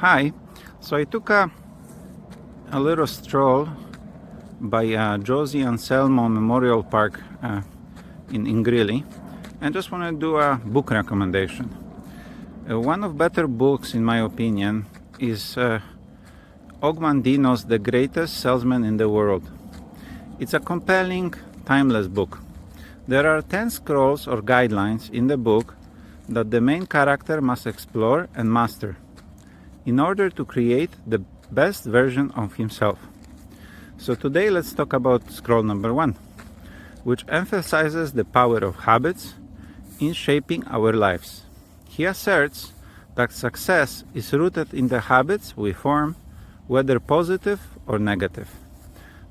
Hi. So I took a little stroll by Josie and Salesman Memorial Park in Ingrilli, and just want to do a book recommendation. One of better books, in my opinion, is Mandino's The Greatest Salesman in the World. It's a compelling, timeless book. There are 10 scrolls or guidelines in the book that the main character must explore and master in order to create the best version of himself. So today let's talk about scroll number 1, which emphasizes the power of habits in shaping our lives. He asserts that success is rooted in the habits we form, whether positive or negative.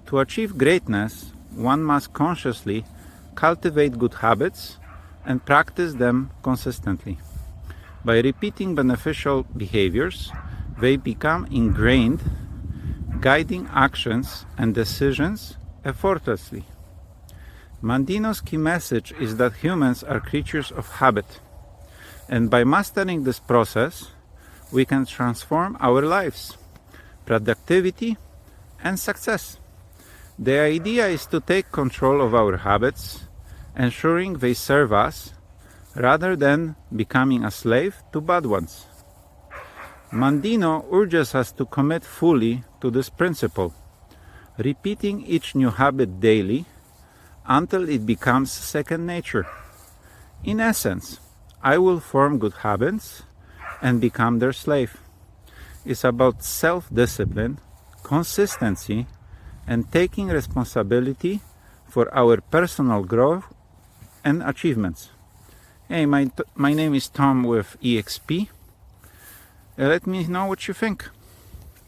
To achieve greatness, one must consciously cultivate good habits and practice them consistently. By repeating beneficial behaviors, they become ingrained, guiding actions and decisions effortlessly. Mandino's key message is that humans are creatures of habit, and by mastering this process, we can transform our lives, productivity, and success. The idea is to take control of our habits, ensuring they serve us, rather than becoming a slave to bad ones. Mandino urges us to commit fully to this principle, repeating each new habit daily until it becomes second nature. In essence, I will form good habits and become their slave. It's about self-discipline, consistency, and taking responsibility for our personal growth and achievements. Hey, my name is Tom with EXP. Let me know what you think.